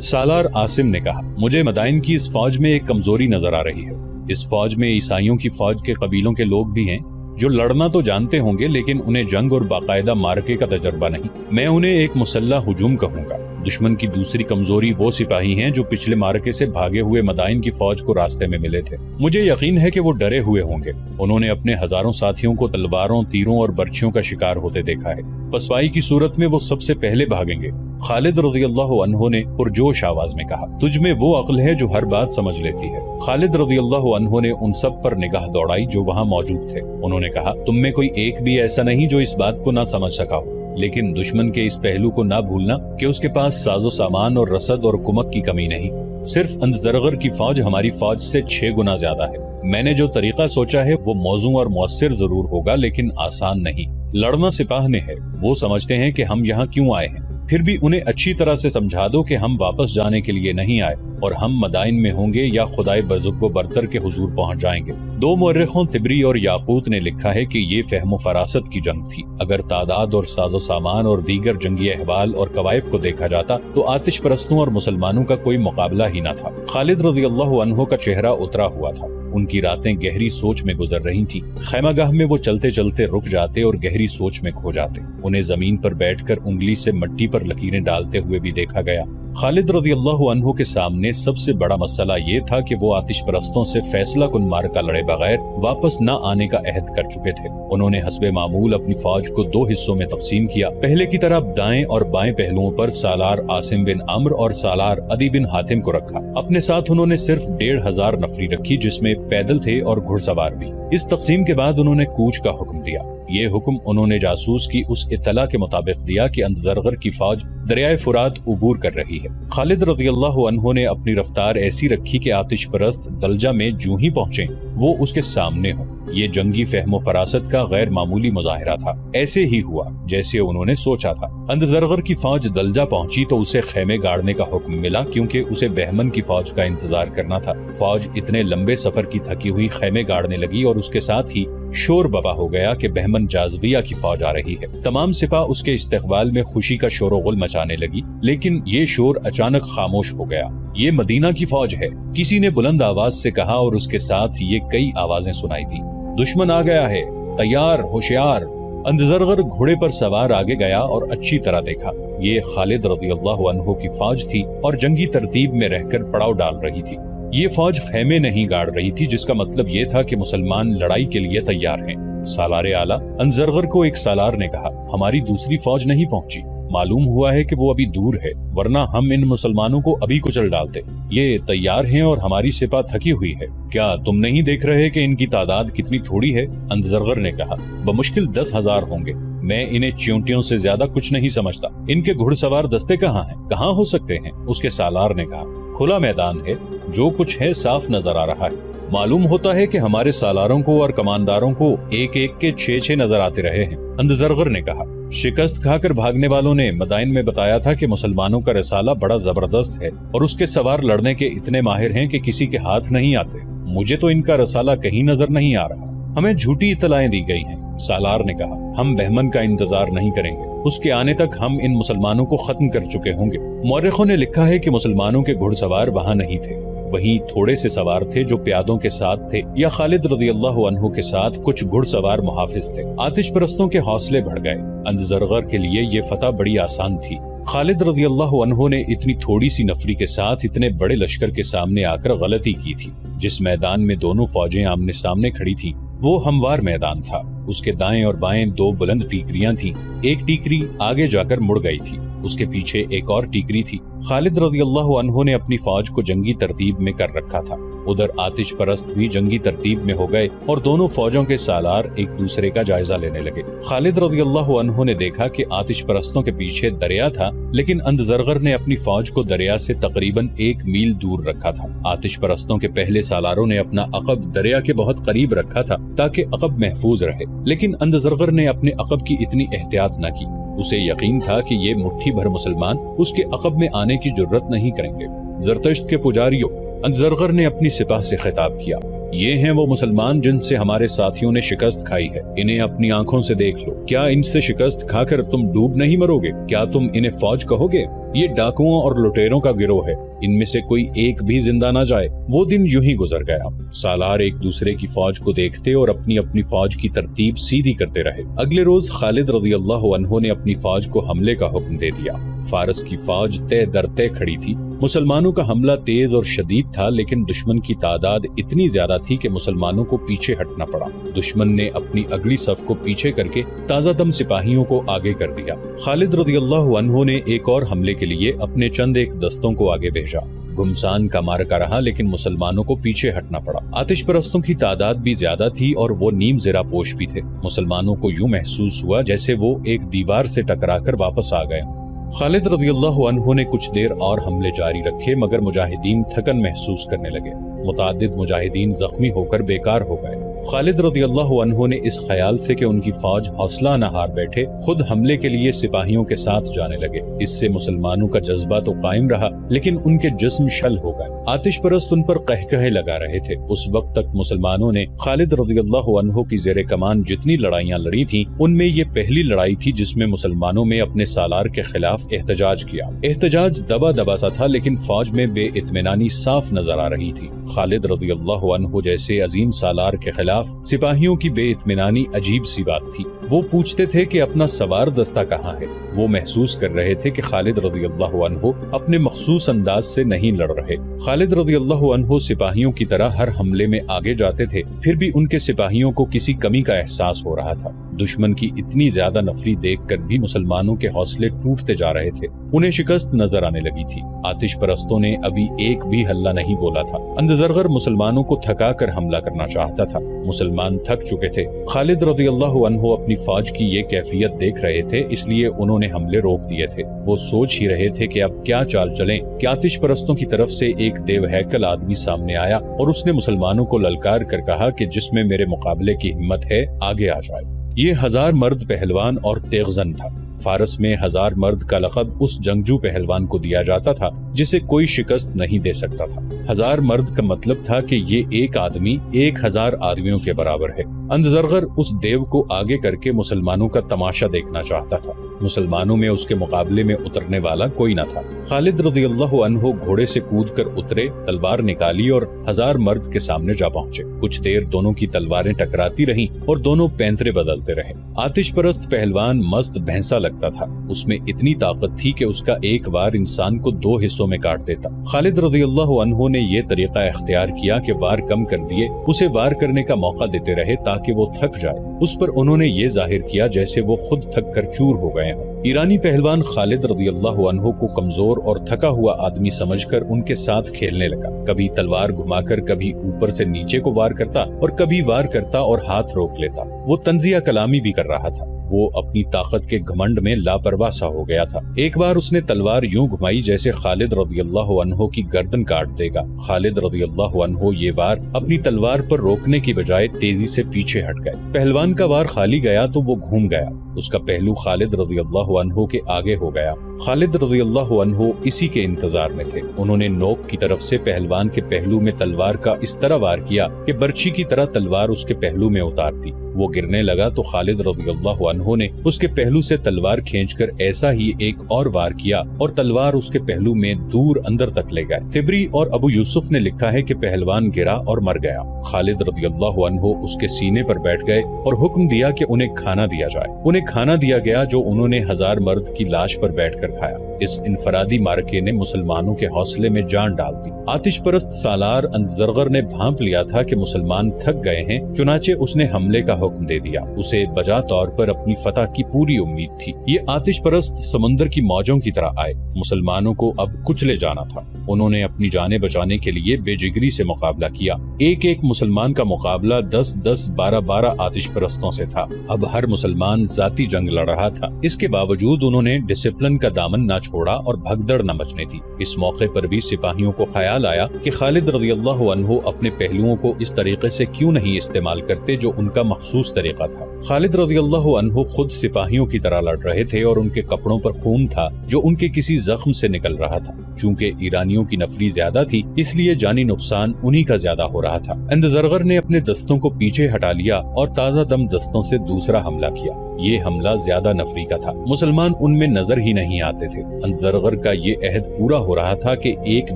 सालार आसिम ने कहा, मुझे मदाइन की इस फौज में एक कमजोरी नजर आ रही है। इस फौज में ईसाइयों की फौज के कबीलों के लोग भी हैं जो लड़ना तो जानते होंगे, लेकिन उन्हें जंग और बाकायदा मार्के का तजर्बा नहीं। मैं उन्हें एक मुसल्लह हुजूम कहूंगा। दुश्मन की दूसरी कमजोरी वो सिपाही हैं जो पिछले मार्के से भागे हुए मदाइन की फौज को रास्ते में मिले थे। मुझे यकीन है कि वो डरे हुए होंगे। उन्होंने अपने हजारों साथियों को तलवारों, तीरों और बर्छियों का शिकार होते देखा है। पसवाई की सूरत में वो सबसे पहले भागेंगे। खालिद रज़ियल्लाहु अन्हु ने पुरजोश आवाज में कहा, तुझ में वो अक्ल है जो हर बात समझ लेती है। खालिद रज़ियल्लाहु अन्हु ने उन सब पर निगाह दौड़ाई जो वहाँ मौजूद थे। उन्होंने कहा, तुम में कोई एक भी ऐसा नहीं जो इस बात को ना समझ सका हो, लेकिन दुश्मन के इस पहलू को ना भूलना कि उसके पास साजो सामान और रसद और कुमक की कमी नहीं। सिर्फ अंज़रगर की फौज हमारी फौज से 6 गुना ज्यादा है। मैंने जो तरीका सोचा है वो मौजू और मौसर जरूर होगा, लेकिन आसान नहीं। लड़ना सिपाह ने है। वो समझते हैं कि हम यहाँ क्यों आए हैं। फिर भी उन्हें अच्छी तरह से समझा दो कि हम वापस जाने के लिए नहीं आए और हम मदाइन में होंगे या खुदाए बुजुर्ग बरतर के हुजूर पहुंच जाएंगे। 2 मुअर्रिखों तिबरी और याकूत ने लिखा है कि ये फहमो फरासत की जंग थी। अगर तादाद और साजो सामान और दीगर जंगी अहवाल और कवायफ को देखा जाता तो आतिश परस्तों और मुसलमानों का कोई मुकाबला ही न था। खालिद रज़ियल्लाहु अन्हु का चेहरा उतरा हुआ था। उनकी रातें गहरी सोच में गुजर रही थी। खैमागाह में वो चलते चलते रुक जाते और गहरी सोच में खो जाते। उन्हें जमीन पर बैठकर उंगली से मिट्टी पर लकीरें डालते हुए भी देखा गया। खालिद रज़ियल्लाहु अन्हु के सामने सबसे बड़ा मसला ये था कि वो आतिश परस्तों से फैसला कुन मार्का लड़े बगैर वापस न आने का अहद कर चुके थे। उन्होंने हस्बे मामूल अपनी फौज को 2 हिस्सों में तकसीम किया। पहले की तरफ दाएं और बाएं पहलुओं पर सालार आसिम बिन अम्र और सालार अदी बिन हातिम को रखा। अपने साथ उन्होंने सिर्फ 1500 नफरी रखी, जिसमें पैदल थे और घुड़सवार भी। इस तकसीम के बाद उन्होंने कूच का हुक्म दिया। ये हुक्म उन्होंने जासूस की उस इत्तला के मुताबिक दिया कि अंज़रगर की फौज दरियाए फुरात उबूर कर रही है। खालिद रज़ियल्लाहु अन्हु ने अपनी रफ्तार ऐसी रखी कि आतिश परस्त दलजा में जूं ही पहुंचे वो उसके सामने हो। ये जंगी फहमो फरासत का गैर मामूली मुजाहिरा था। ऐसे ही हुआ जैसे उन्होंने सोचा था। अंज़रगर की फौज दलजा पहुंची तो उसे खेमे गाड़ने का हुक्म मिला, क्योंकि उसे बहमन की फौज का इंतजार करना था। फौज इतने लंबे सफर की थकी हुई खेमे गाड़ने लगी और उसके साथ ही शोर बबा हो गया कि बहमन जाज़विया की फौज आ रही है। तमाम सिपा उसके इस्तकबाल में खुशी का शोर-ओ-गुल मचाने लगी, लेकिन ये शोर अचानक खामोश हो गया। ये मदीना की फौज है, किसी ने बुलंद आवाज से कहा और उसके साथ ये कई आवाजें सुनाई दी। दुश्मन आ गया है, तैयार, होशियार। अंज़रगर घोड़े पर सवार आगे गया और अच्छी तरह देखा। ये खालिद रज़ियल्लाहु अन्हु की फौज थी और जंगी तरतीब में रहकर पड़ाव डाल रही थी। ये फौज खेमे नहीं गाड़ रही थी, जिसका मतलब ये था कि मुसलमान लड़ाई के लिए तैयार हैं। सालारे आला अंज़रगर को एक सालार ने कहा, हमारी दूसरी फौज नहीं पहुंची। मालूम हुआ है कि वो अभी दूर है, वरना हम इन मुसलमानों को अभी कुचल डालते। ये तैयार हैं और हमारी सिपा थकी हुई है। क्या तुम नहीं देख रहे कि इनकी तादाद कितनी थोड़ी है? अंज़रगर ने कहा, बमुश्किल 10,000 होंगे। मैं इन्हें च्योंटियों से ज्यादा कुछ नहीं समझता। इनके घुड़सवार दस्ते कहाँ हैं? कहाँ हो सकते हैं? उसके सालार ने कहा, खुला मैदान है, जो कुछ है साफ नजर आ रहा है। मालूम होता है कि हमारे सालारों को और कमांडारों को एक एक के 6-6 नजर आते रहे हैं। अंज़रगर ने कहा, शिकस्त खाकर भागने वालों ने मदाइन में बताया था कि मुसलमानों का रिसाला बड़ा जबरदस्त है और उसके सवार लड़ने के इतने माहिर हैं कि किसी के हाथ नहीं आते। मुझे तो इनका रिसाला कहीं नजर नहीं आ रहा। हमें झूठी इत्तलाएं दी गई हैं। सालार ने कहा, हम बहमन का इंतजार नहीं करेंगे। उसके आने तक हम इन मुसलमानों को खत्म कर चुके होंगे। मौरखों ने लिखा है कि मुसलमानों के घुड़सवार वहाँ नहीं थे। वहीं थोड़े से सवार थे जो प्यादों के साथ थे या खालिद रज़ियल्लाहु अन्हु के साथ कुछ घुड़सवार मुहाफिज थे। आतिश परस्तों के हौसले बढ़ गए। अंज़रगर के लिए ये फतह बड़ी आसान थी। खालिद रज़ियल्लाहु अन्हु ने इतनी थोड़ी सी नफरी के साथ इतने बड़े लश्कर के सामने आकर गलती की थी। जिस मैदान में दोनों फौजें आमने सामने खड़ी थी वो हमवार मैदान था। उसके दाएं और बाएं 2 बुलंद टीकरियां थीं। एक टीकरी आगे जाकर मुड़ गई थी, उसके पीछे एक और टीकरी थी। खालिद रज़ियल्लाहु अन्हु ने अपनी फौज को जंगी तरतीब में कर रखा था। उधर आतिश परस्त भी जंगी तरतीब में हो गए और दोनों फौजों के सालार एक दूसरे का जायजा लेने लगे। खालिद रज़ियल्लाहु अन्हु ने देखा कि आतिश परस्तों के पीछे दरिया था, लेकिन अंज़रगर ने अपनी फौज को दरिया से तकरीबन 1 मील दूर रखा था। आतिश परस्तों के पहले सालारों ने अपना अक़ब दरिया के बहुत करीब रखा था ताकि अक़ब महफूज रहे, लेकिन अंज़रगर ने अपने अक़ब की इतनी एहतियात न की। उसे यकीन था कि ये मुट्ठी भर मुसलमान उसके अक़ब में आने की जुर्रत नहीं करेंगे। ज़रतश्त के पुजारियों, अंज़रगर ने अपनी सिपाह से खिताब किया, ये हैं वो मुसलमान जिनसे हमारे साथियों ने शिकस्त खाई है। इन्हें अपनी आंखों से देख लो। क्या इनसे शिकस्त खाकर तुम डूब नहीं मरोगे? क्या तुम इन्हें फौज कहोगे? ये डाकुओं और लुटेरों का गिरोह है, इनमें से कोई एक भी जिंदा ना जाए। वो दिन यूं ही गुजर गया। सालार एक दूसरे की फौज को देखते और अपनी अपनी फौज की तरतीब सीधी करते रहे। अगले रोज खालिद रज़ी अल्लाह अन्हु ने अपनी फौज को हमले का हुक्म दे दिया। फारस की फौज तय दर तय खड़ी थी। मुसलमानों का हमला तेज और शदीद था, लेकिन दुश्मन की तादाद इतनी ज्यादा थी कि मुसलमानों को पीछे हटना पड़ा। दुश्मन ने अपनी अगली सफ को पीछे करके ताजा दम सिपाहियों को आगे कर दिया। खालिद रज़ी अल्लाह अन्हु ने एक और हमले के लिए अपने चंद एक दस्तों को आगे भेजा। घुमसान का मार्का रहा, लेकिन मुसलमानों को पीछे हटना पड़ा। आतिश परस्तों की तादाद भी ज्यादा थी और वो नीम ज़रा पोश भी थे। मुसलमानों को यूं महसूस हुआ जैसे वो एक दीवार से टकराकर वापस आ गए। खालिद रज़ी अल्लाह अन्हु ने कुछ देर और हमले जारी रखे, मगर मुजाहिदीन थकन महसूस करने लगे। मुतादिद मुजाहिदीन जख्मी होकर बेकार हो गए। खालिद रज़ी अल्लाह अन्हु ने इस ख्याल से कि उनकी फौज हौसला न हार बैठे, खुद हमले के लिए सिपाहियों के साथ जाने लगे। इससे मुसलमानों का जज्बा तो कायम रहा, लेकिन उनके जिस्म शल हो गए। आतिश परस्त उन पर कहकहे लगा रहे थे। उस वक्त तक मुसलमानों ने खालिद रज़ी अल्लाह अन्हु की ज़ेरे कमान जितनी लड़ाइयाँ लड़ी थीं, उनमें ये पहली लड़ाई थी जिसमें मुसलमानों में अपने सालार के खिलाफ एहतजाज किया। एहतजाज दबा दबा सा था, लेकिन फौज में बेइत्मीनानी साफ नजर आ रही थी। खालिद रज़ी अल्लाह अन्हु जैसे अजीम सालार के खिलाफ सिपाहियों की बेइत्मीनानी अजीब सी बात थी। वो पूछते थे कि अपना सवार दस्ता कहाँ है। वो महसूस कर रहे थे कि खालिद रज़ी अल्लाह अन्हु अपने मखसूस अंदाज से नहीं लड़ रहे। खालिद रज़ी अल्लाह अन्हु सिपाहियों की तरह हर हमले में आगे जाते थे, फिर भी उनके सिपाहियों को किसी कमी का एहसास हो रहा था। दुश्मन की इतनी ज्यादा नफरी देखकर भी मुसलमानों के हौसले टूटते जा रहे थे। उन्हें शिकस्त नजर आने लगी थी। आतिश परस्तों ने अभी एक भी हल्ला नहीं बोला था। अंदज़रगर मुसलमानों को थका कर हमला करना चाहता था। मुसलमान थक चुके थे। खालिद रज़ी अल्लाह अन्हु अपनी फौज की ये कैफियत देख रहे थे, इसलिए उन्होंने हमले रोक दिए थे। वो सोच ही रहे थे कि अब क्या चाल चलें कि आतिश परस्तों की तरफ से एक देवहैकल आदमी सामने आया और उसने मुसलमानों को ललकार कर कहा कि जिसमें मेरे मुकाबले की हिम्मत है आगे आ जाए। ये 1000 मर्द पहलवान और तेगजन था। फारस में 1000 मर्द का लक़ब उस जंगजू पहलवान को दिया जाता था जिसे कोई शिकस्त नहीं दे सकता था। 1000 मर्द का मतलब था कि ये एक आदमी 1000 आदमियों के बराबर है। अंदज़रगर उस देव को आगे करके मुसलमानों का तमाशा देखना चाहता था। मुसलमानों में उसके मुकाबले में उतरने वाला कोई न था। खालिद रज़ी अल्लाह अन्हु घोड़े से कूद कर उतरे, तलवार निकाली और 1000 मर्द के सामने जा पहुंचे। कुछ देर दोनों की तलवारें टकराती रहीं और दोनों पैंतरे बदलते रहे। आतिश परस्त पहलवान मस्त भैंसा लगता था। उसमें इतनी ताकत थी कि उसका एक वार इंसान को 2 हिस्सों में काट देता। खालिद रज़ी अल्लाह अन्हु ने यह तरीका इख्तियार किया कि वार कम कर दिए, उसे वार करने का मौका देते रहे ताकि वो थक जाए। उस पर उन्होंने ये जाहिर किया जैसे वो खुद थक कर चूर हो गए हों। ईरानी पहलवान खालिद रज़ी अल्लाह अन्हु को कमजोर और थका हुआ आदमी समझकर उनके साथ खेलने लगा। कभी तलवार घुमाकर कभी ऊपर से नीचे को वार करता और कभी वार करता और हाथ रोक लेता। वो तंजिया कलामी भी कर रहा था। वो अपनी ताकत के घमंड में लापरवाह सा हो गया था। एक बार उसने तलवार यूं घुमाई जैसे खालिद रज़ी अल्लाह अन्हु की गर्दन काट देगा। खालिद रज़ी अल्लाह अन्हु ये वार अपनी तलवार पर रोकने की बजाय तेजी से पीछे हट गए। पहलवान का वार खाली गया तो वो घूम गया। उसका पहलू खालिद रज़ी अल्लाह अन्हु के आगे हो गया। खालिद रज़ी अल्लाह अन्हु इसी के इंतजार में थे। उन्होंने नोक की तरफ से पहलवान के पहलू में तलवार का इस तरह वार किया कि बर्छी की तरह तलवार उसके पहलू में उतारती। वो गिरने लगा तो खालिद रज़ी अल्लाह अन्हु ने उसके पहलू से तलवार खींचकर ऐसा ही एक और वार किया और तलवार उसके पहलू में दूर अंदर तक ले गए। तिबरी और अबू यूसुफ ने लिखा है कि पहलवान गिरा और मर गया। खालिद रज़ी अल्लाह अन्हु उसके सीने पर बैठ गए और हुक्म दिया कि उन्हें खाना दिया जाए। उन्हें खाना दिया गया जो उन्होंने 1000 मर्द की लाश पर बैठकर खाया। इस इनफरादी मार्के ने मुसलमानों के हौसले में जान डाल दी। आतिश परस्त सालार अंज़रगर ने भांप लिया था कि मुसलमान थक गए हैं, चुनाचे उसने हमले का हुक्म दे दिया। उसे बजा तौर पर अपनी फतह की पूरी उम्मीद थी। ये आतिश परस्त समुद्र की मौजों की तरह आए। मुसलमानों को अब कुचले जाना था। उन्होंने अपनी जानें बचाने के लिए बेजिगरी से मुकाबला किया। एक एक मुसलमान का मुकाबला 10-10, 12-12 आतिश परस्तों से था। अब हर मुसलमान जाती जंग लड़ रहा था। इसके बावजूद उन्होंने डिसिप्लिन का दामन न छोड़ा और भगदड़ न मचने दी। इस मौके पर भी सिपाहियों को ख्याल आया कि खालिद रज़ी अल्लाह अन्हु अपने पहलुओं को इस तरीके से क्यों नहीं इस्तेमाल करते जो उनका मखसूस तरीका था। खालिद रज़ी अल्लाह अन्हु खुद सिपाहियों की तरह लड़ रहे थे और उनके कपड़ों पर खून था जो उनके किसी जख्म से निकल रहा था। चूंकि ईरानियों की नफरी ज्यादा थी, इसलिए जानी नुकसान उन्हीं का ज्यादा हो रहा था। अंदज़रगर ने अपने दस्तों को पीछे हटा लिया और ताजा दम दस्तों से दूसरा हमला किया। یہ حملہ زیادہ نفری کا تھا، مسلمان ان میں نظر ہی نہیں آتے تھے۔ انزرغر کا یہ عہد پورا ہو رہا تھا کہ ایک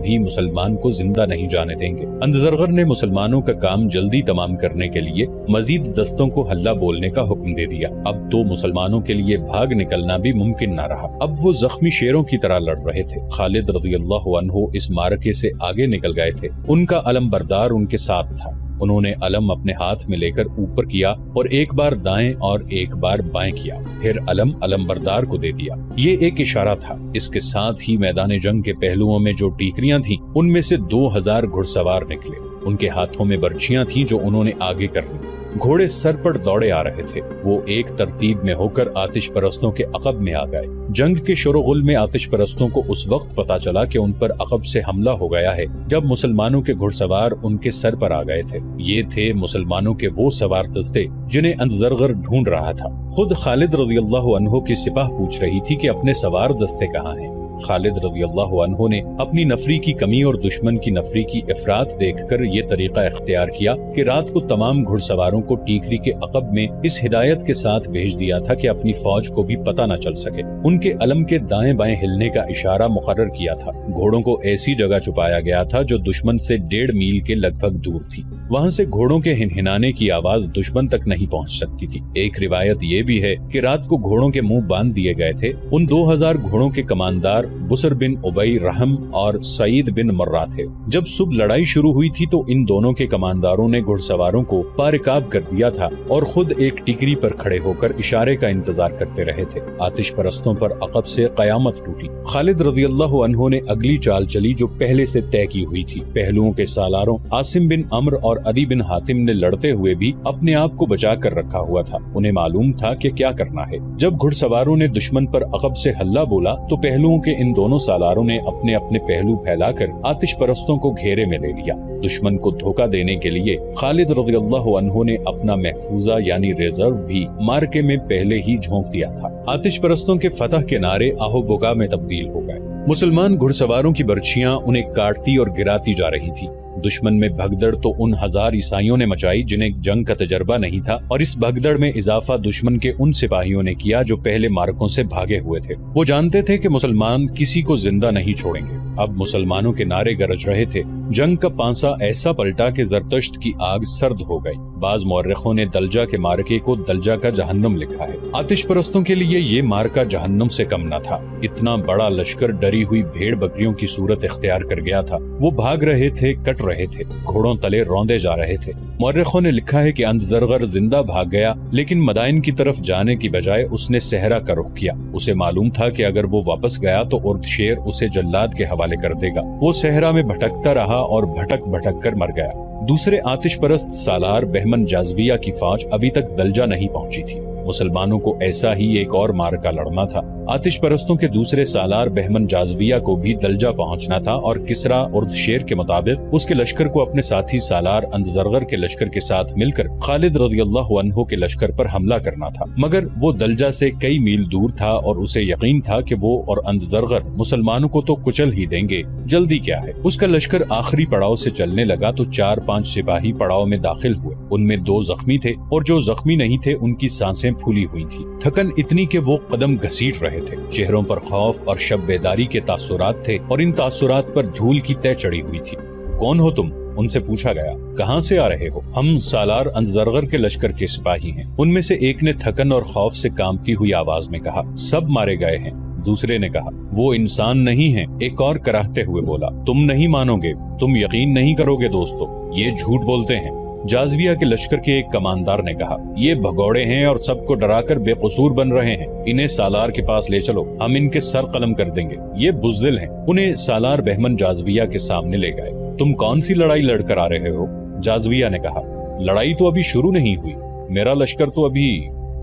بھی مسلمان کو زندہ نہیں جانے دیں گے۔ انزرغر نے مسلمانوں کا کام جلدی تمام کرنے کے لیے مزید دستوں کو حلہ بولنے کا حکم دے دیا۔ اب تو مسلمانوں کے لیے بھاگ نکلنا بھی ممکن نہ رہا، اب وہ زخمی شیروں کی طرح لڑ رہے تھے۔ خالد رضی اللہ عنہ اس معرکے سے آگے نکل گئے تھے، ان کا علم بردار ان کے ساتھ تھا۔ انہوں نے علم اپنے ہاتھ میں لے کر اوپر کیا اور ایک بار دائیں اور ایک بار بائیں کیا، پھر علم بردار کو دے دیا۔ یہ ایک اشارہ تھا۔ اس کے ساتھ ہی میدان جنگ کے پہلوؤں میں جو ٹیکریاں تھیں ان میں سے 2000 گھڑ سوار نکلے۔ ان کے ہاتھوں میں برچیاں تھیں جو انہوں نے آگے کر لی۔ گھوڑے سر پر دوڑے آ رہے تھے۔ وہ ایک ترتیب میں ہو کر آتش پرستوں کے عقب میں آ گئے۔ جنگ کے شور و غل میں آتش پرستوں کو اس وقت پتا چلا کہ ان پر عقب سے حملہ ہو گیا ہے جب مسلمانوں کے گھڑ سوار ان کے سر پر آ گئے تھے۔ یہ تھے مسلمانوں کے وہ سوار دستے جنہیں انزرغر ڈھونڈ رہا تھا۔ خود خالد رضی اللہ عنہ کی سپاہ پوچھ رہی تھی کہ اپنے سوار دستے کہاں ہیں۔ خالد رضی اللہ عنہ نے اپنی نفری کی کمی اور دشمن کی نفری کی افراط دیکھ کر یہ طریقہ اختیار کیا کہ رات کو تمام گھڑ سواروں کو ٹیکری کے عقب میں اس ہدایت کے ساتھ بھیج دیا تھا کہ اپنی فوج کو بھی پتہ نہ چل سکے۔ ان کے علم کے دائیں بائیں ہلنے کا اشارہ مقرر کیا تھا۔ گھوڑوں کو ایسی جگہ چھپایا گیا تھا جو دشمن سے 1.5 میل کے لگ بھگ دور تھی۔ وہاں سے گھوڑوں کے ہنہنانے کی آواز دشمن تک نہیں پہنچ سکتی تھی۔ ایک روایت یہ بھی ہے کہ رات کو گھوڑوں کے منہ باندھ دیے گئے تھے۔ ان 2000 گھوڑوں کے کماندار بسر بن عبی رحم اور سعید بن مرہ تھے۔ جب صبح لڑائی شروع ہوئی تھی تو ان دونوں کے کمانداروں نے گھڑ سواروں کو پارکاب کر دیا تھا اور خود ایک ٹیکری پر کھڑے ہو کر اشارے کا انتظار کرتے رہے تھے۔ آتش پرستوں پر عقب سے قیامت ٹوٹی۔ خالد رضی اللہ عنہ نے اگلی چال چلی جو پہلے سے طے کی ہوئی تھی۔ پہلوؤں کے سالاروں عاصم بن عمرو اور عدی بن حاتم نے لڑتے ہوئے بھی اپنے آپ کو بچا کر رکھا ہوا تھا۔ انہیں معلوم تھا کہ کیا کرنا ہے۔ جب گھڑ سواروں نے دشمن پر عقب سے حلہ بولا تو پہلوؤں کے ان دونوں سالاروں نے اپنے اپنے پہلو پھیلا کر آتش پرستوں کو گھیرے میں لے لیا۔ دشمن کو دھوکہ دینے کے لیے خالد رضی اللہ عنہ نے اپنا محفوظہ یعنی ریزرو بھی مارکے میں پہلے ہی جھونک دیا تھا۔ آتش پرستوں کے فتح کے نعرے آہو بکا میں تبدیل ہو گئے۔ مسلمان گھڑ سواروں کی برچیاں انہیں کاٹتی اور گراتی جا رہی تھی۔ دشمن میں بھگدڑ تو ان 1000 عیسائیوں نے مچائی جنہیں جنگ کا تجربہ نہیں تھا، اور اس بھگدڑ میں اضافہ دشمن کے ان سپاہیوں نے کیا جو پہلے مارکوں سے بھاگے ہوئے تھے۔ وہ جانتے تھے کہ مسلمان کسی کو زندہ نہیں چھوڑیں گے۔ اب مسلمانوں کے نعرے گرج رہے تھے۔ جنگ کا پانسا ایسا پلٹا کہ زرتشت کی آگ سرد ہو گئی۔ بعض مورخوں نے دلجا کے مارکے کو دلجا کا جہنم لکھا ہے۔ آتش پرستوں کے لیے یہ مارکا جہنم سے کم نہ تھا۔ اتنا بڑا لشکر ڈری ہوئی بھیڑ بکریوں کی صورت اختیار کر گیا تھا۔ وہ بھاگ رہے تھے، کٹ رہے تھے، گھوڑوں تلے روندے جا رہے تھے۔ مورخوں نے لکھا ہے کہ انزرغر زندہ بھاگ گیا، لیکن مدائن کی طرف جانے کی بجائے اس نے صحرا کا رخ کیا۔ اسے معلوم تھا کہ اگر وہ واپس گیا تو اردشیر اسے جلاد کے حوالے کر دے گا۔ وہ صحرا میں بھٹکتا رہا اور بھٹک بھٹک کر مر گیا۔ دوسرے آتش پرست سالار بہمن جازویہ کی فوج ابھی تک دلجا نہیں پہنچی تھی۔ مسلمانوں کو ایسا ہی ایک اور مارکا لڑنا تھا۔ آتش پرستوں کے دوسرے سالار بہمن جازویہ کو بھی دلجا پہنچنا تھا اور کسرا اردشیر کے مطابق اس کے لشکر کو اپنے ساتھی سالار انزرغر کے لشکر کے ساتھ مل کر خالد رضی اللہ عنہ کے لشکر پر حملہ کرنا تھا، مگر وہ دلجا سے کئی میل دور تھا اور اسے یقین تھا کہ وہ اور انزرغر مسلمانوں کو تو کچل ہی دیں گے، جلدی کیا ہے۔ اس کا لشکر آخری پڑاؤ سے چلنے لگا تو 4-5 سپاہی پڑاؤ میں داخل ہوئے۔ ان میں 2 زخمی تھے اور جو زخمی نہیں تھے ان کی سانسیں پھولی ہوئی تھی۔ تھکن اتنی کہ وہ قدم گھسیٹ رہے تھے۔ چہروں پر خوف اور شب بیداری کے تاثرات تھے اور ان تاثرات پر دھول کی تہ چڑھی ہوئی تھی۔ کون ہو تم؟ ان سے پوچھا گیا۔ کہاں سے آ رہے ہو؟ ہم سالار انزرغر کے لشکر کے سپاہی ہیں۔ ان میں سے ایک نے تھکن اور خوف سے کانپتی ہوئی آواز میں کہا۔ سب مارے گئے ہیں۔ دوسرے نے کہا وہ انسان نہیں ہیں۔ ایک اور کراہتے ہوئے بولا تم نہیں مانو گے، تم یقین نہیں کرو گے دوستو، یہ جھوٹ بولتے ہیں۔ جازویہ کے لشکر کے ایک کماندار نے کہا یہ بھگوڑے ہیں اور سب کو ڈرا کر بے قصور بن رہے ہیں، انہیں سالار کے پاس لے چلو، ہم ان کے سر قلم کر دیں گے، یہ بزدل ہیں۔ انہیں سالار بہمن جازویہ کے سامنے لے گئے۔ تم کون سی لڑائی لڑ کر آ رہے ہو؟ جازویہ نے کہا لڑائی تو ابھی شروع نہیں ہوئی، میرا لشکر تو ابھی۔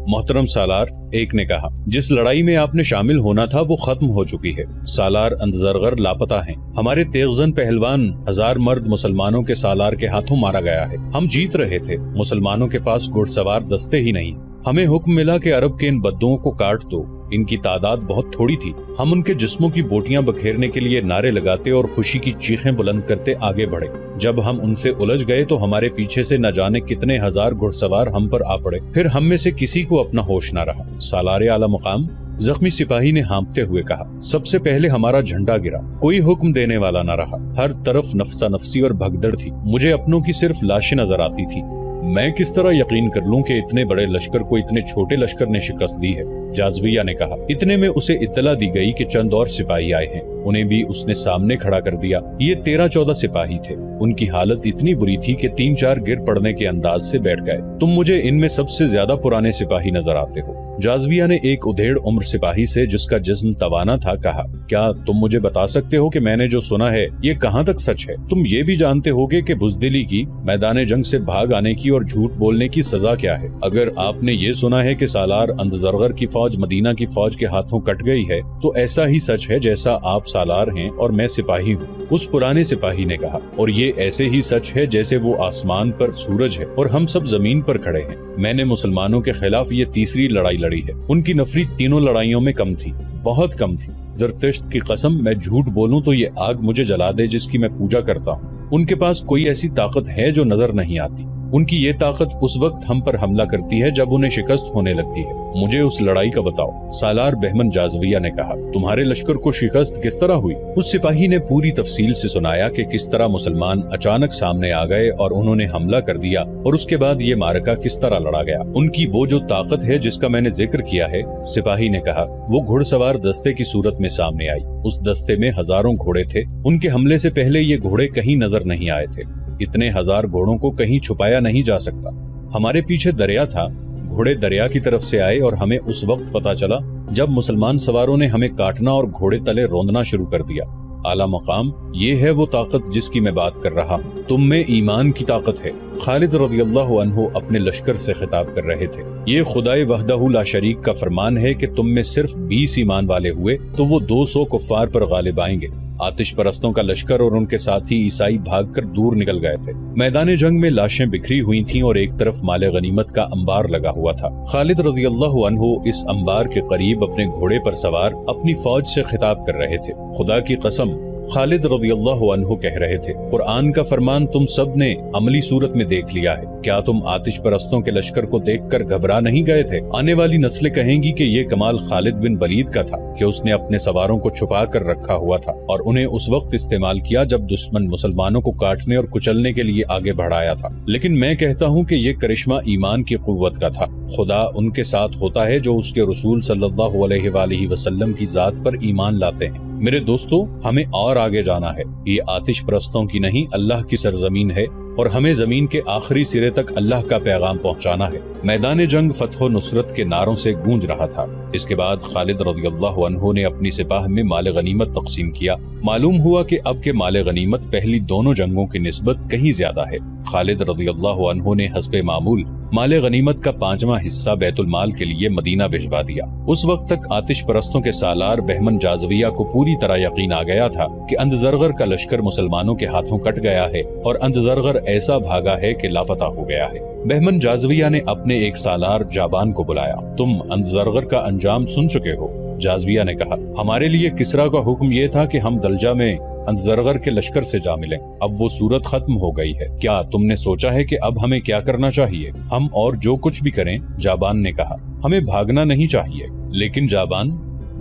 محترم سالار، ایک نے کہا جس لڑائی میں آپ نے شامل ہونا تھا وہ ختم ہو چکی ہے۔ سالار انزرغر لاپتہ ہیں۔ ہمارے تیغزن پہلوان 1000 مرد مسلمانوں کے سالار کے ہاتھوں مارا گیا ہے۔ ہم جیت رہے تھے، مسلمانوں کے پاس گھڑ سوار دستے ہی نہیں۔ ہمیں حکم ملا کہ عرب کے ان بدوؤں کو کاٹ دو، ان کی تعداد بہت تھوڑی تھی۔ ہم ان کے جسموں کی بوٹیاں بکھیرنے کے لیے نعرے لگاتے اور خوشی کی چیخیں بلند کرتے آگے بڑھے۔ جب ہم ان سے الجھ گئے تو ہمارے پیچھے سے نہ جانے کتنے ہزار گھڑ سوار ہم پر آ پڑے۔ پھر ہم میں سے کسی کو اپنا ہوش نہ رہا۔ سالار اعلی مقام زخمی سپاہی نے ہانپتے ہوئے کہا، سب سے پہلے ہمارا جھنڈا گرا، کوئی حکم دینے والا نہ رہا، ہر طرف نفسا نفسی اور بھگدڑ تھی، مجھے اپنوں کی صرف لاشیں نظر آتی تھی۔ میں کس طرح یقین کر لوں کہ اتنے بڑے لشکر کو اتنے چھوٹے لشکر نے شکست دی ہے؟ جازویہ نے کہا۔ اتنے میں اسے اطلاع دی گئی کہ چند اور سپاہی آئے ہیں، انہیں بھی اس نے سامنے کھڑا کر دیا۔ یہ 13-14 سپاہی تھے، ان کی حالت اتنی بری تھی کہ 3-4 گر پڑنے کے انداز سے بیٹھ گئے۔ تم مجھے ان میں سب سے زیادہ پرانے سپاہی نظر آتے ہو۔ جازویہ نے ایک ادھیڑ عمر سپاہی سے جس کا جسم توانا تھا کہا، کیا تم مجھے بتا سکتے ہو کہ میں نے جو سنا ہے یہ کہاں تک سچ ہے؟ تم یہ بھی جانتے ہوگے کہ بزدلی کی، میدان جنگ سے بھاگ آنے کی اور جھوٹ بولنے کی سزا کیا ہے؟ اگر آپ نے یہ سنا ہے کہ سالار اندزرغر کی فوج مدینہ کی فوج کے ہاتھوں کٹ گئی ہے تو ایسا ہی سچ ہے جیسا آپ سالار ہیں اور میں سپاہی ہوں، اس پرانے سپاہی نے کہا، اور یہ ایسے ہی سچ ہے جیسے وہ آسمان پر سورج ہے اور ہم سب زمین پر کھڑے ہیں۔ میں نے مسلمانوں کے خلاف یہ تیسری لڑائی لڑی ہے، ان کی نفری تینوں لڑائیوں میں کم تھی، بہت کم تھی۔ زرتشت کی قسم، میں جھوٹ بولوں تو یہ آگ مجھے جلا دے جس کی میں پوجا کرتا ہوں۔ ان کے پاس کوئی ایسی طاقت ہے جو نظر نہیں آتی، ان کی یہ طاقت اس وقت ہم پر حملہ کرتی ہے جب انہیں شکست ہونے لگتی ہے۔ مجھے اس لڑائی کا بتاؤ۔ سالار بہمن جازویہ نے کہا، تمہارے لشکر کو شکست کس طرح ہوئی؟ اس سپاہی نے پوری تفصیل سے سنایا کہ کس طرح مسلمان اچانک سامنے آ گئے اور انہوں نے حملہ کر دیا اور اس کے بعد یہ معرکہ کس طرح لڑا گیا۔ ان کی وہ جو طاقت ہے جس کا میں نے ذکر کیا ہے، سپاہی نے کہا، وہ گھڑ سوار دستے کی صورت میں سامنے آئی۔ اس دستے میں ہزاروں گھوڑے تھے، ان کے حملے سے پہلے یہ گھوڑے کہیں نظر نہیں آئے تھے، اتنے ہزار گھوڑوں کو کہیں چھپایا نہیں جا سکتا۔ ہمارے پیچھے دریا تھا، گھوڑے دریا کی طرف سے آئے اور ہمیں اس وقت پتا چلا جب مسلمان سواروں نے ہمیں کاٹنا اور گھوڑے تلے روندنا شروع کر دیا۔ اعلیٰ مقام، یہ ہے وہ طاقت جس کی میں بات کر رہا ہوں، تم میں ایمان کی طاقت ہے۔ خالد رضی اللہ عنہ اپنے لشکر سے خطاب کر رہے تھے، یہ خدائے وحدہ لا شریک کا فرمان ہے کہ تم میں صرف 20 ایمان والے ہوئے تو وہ 200 کفار پر غالب آئیں گے۔ آتش پرستوں کا لشکر اور ان کے ساتھی عیسائی بھاگ کر دور نکل گئے تھے۔ میدان جنگ میں لاشیں بکھری ہوئی تھیں اور ایک طرف مال غنیمت کا انبار لگا ہوا تھا۔ خالد رضی اللہ عنہ اس انبار کے قریب اپنے گھوڑے پر سوار اپنی فوج سے خطاب کر رہے تھے۔ خدا کی قسم، خالد رضی اللہ عنہ کہہ رہے تھے، قرآن کا فرمان تم سب نے عملی صورت میں دیکھ لیا ہے، کیا تم آتش پرستوں کے لشکر کو دیکھ کر گھبرا نہیں گئے تھے؟ آنے والی نسلیں کہیں گی کہ یہ کمال خالد بن ولید کا تھا کہ اس نے اپنے سواروں کو چھپا کر رکھا ہوا تھا اور انہیں اس وقت استعمال کیا جب دشمن مسلمانوں کو کاٹنے اور کچلنے کے لیے آگے بڑھایا تھا۔ لیکن میں کہتا ہوں کہ یہ کرشمہ ایمان کی قوت کا تھا۔ خدا ان کے ساتھ ہوتا ہے جو اس کے رسول صلی اللہ علیہ وآلہ وسلم کی ذات پر ایمان لاتے ہیں۔ میرے دوستو، ہمیں اور آگے جانا ہے، یہ آتش پرستوں کی نہیں اللہ کی سرزمین ہے اور ہمیں زمین کے آخری سرے تک اللہ کا پیغام پہنچانا ہے۔ میدان جنگ فتح و نصرت کے نعروں سے گونج رہا تھا۔ اس کے بعد خالد رضی اللہ عنہ نے اپنی سپاہ میں مال غنیمت تقسیم کیا۔ معلوم ہوا کہ اب کے مال غنیمت پہلی دونوں جنگوں کی نسبت کہیں زیادہ ہے۔ خالد رضی اللہ عنہ نے حسب معمول مال غنیمت کا 5واں حصہ بیت المال کے لیے مدینہ بھجوا دیا۔ اس وقت تک آتش پرستوں کے سالار بہمن جازویہ کو پوری طرح یقین آ گیا تھا کہ اندزرغر کا لشکر مسلمانوں کے ہاتھوں کٹ گیا ہے اور اندزرغر ایسا بھاگا ہے کہ لاپتہ ہو گیا ہے۔ بہمن جازویہ نے اپنے ایک سالار جابان کو بلایا۔ تم اندزرغر کا انجام سن چکے ہو؟ جازویہ نے کہا، ہمارے لیے کسرا کا حکم یہ تھا کہ ہم دلجہ میں اندزرغر کے لشکر سے جا ملیں۔ اب وہ صورت ختم ہو گئی ہے، کیا تم نے سوچا ہے کہ اب ہمیں کیا کرنا چاہیے؟ ہم اور جو کچھ بھی کریں، جابان نے کہا، ہمیں بھاگنا نہیں چاہیے۔ لیکن جابان،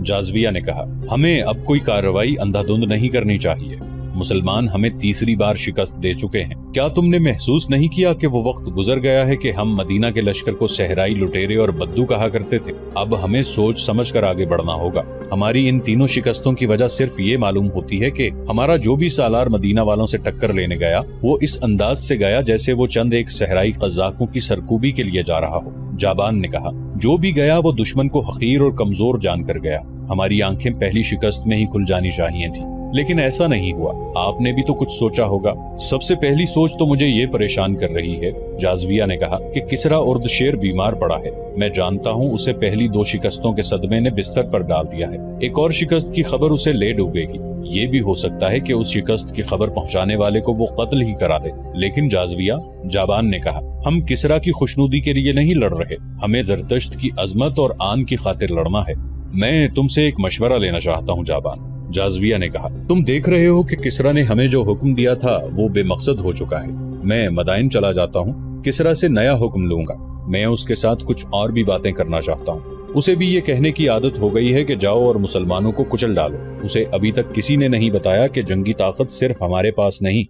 جازویہ نے کہا، ہمیں اب کوئی کارروائی اندھا دھند نہیں کرنی چاہیے۔ مسلمان ہمیں تیسری بار شکست دے چکے ہیں۔ کیا تم نے محسوس نہیں کیا کہ وہ وقت گزر گیا ہے کہ ہم مدینہ کے لشکر کو صحرائی لٹیرے اور بدو کہا کرتے تھے؟ اب ہمیں سوچ سمجھ کر آگے بڑھنا ہوگا۔ ہماری ان تینوں شکستوں کی وجہ صرف یہ معلوم ہوتی ہے کہ ہمارا جو بھی سالار مدینہ والوں سے ٹکر لینے گیا وہ اس انداز سے گیا جیسے وہ چند ایک صحرائی قزاقوں کی سرکوبی کے لیے جا رہا ہو۔ جابان نے کہا، جو بھی گیا وہ دشمن کو حقیر اور کمزور جان کر گیا۔ ہماری آنکھیں پہلی شکست میں ہی کھل جانی چاہیے تھی، لیکن ایسا نہیں ہوا۔ آپ نے بھی تو کچھ سوچا ہوگا۔ سب سے پہلی سوچ تو مجھے یہ پریشان کر رہی ہے، جازویہ نے کہا، کہ کسرا اردشیر بیمار پڑا ہے۔ میں جانتا ہوں اسے پہلی 2 شکستوں کے صدمے نے بستر پر ڈال دیا ہے، ایک اور شکست کی خبر اسے لے ڈوبے گی۔ یہ بھی ہو سکتا ہے کہ اس شکست کی خبر پہنچانے والے کو وہ قتل ہی کرا دے۔ لیکن جازویہ، جابان نے کہا، ہم کسرا کی خوشنودی کے لیے نہیں لڑ رہے، ہمیں زرتشت کی عظمت اور آن کی خاطر لڑنا ہے۔ मैं तुमसे एक मशवरा लेना चाहता हूँ जाबान, जाज़विया ने कहा। तुम देख रहे हो कि किसरा ने हमें जो हुक्म दिया था वो बेमकसद हो चुका है। मैं मदाइन चला जाता हूँ, किसरा से नया हुक्म लूंगा। मैं उसके साथ कुछ और भी बातें करना चाहता हूँ। उसे भी ये कहने की आदत हो गई है कि जाओ और मुसलमानों को कुचल डालो। उसे अभी तक किसी ने नहीं बताया कि जंगी ताकत सिर्फ हमारे पास नहीं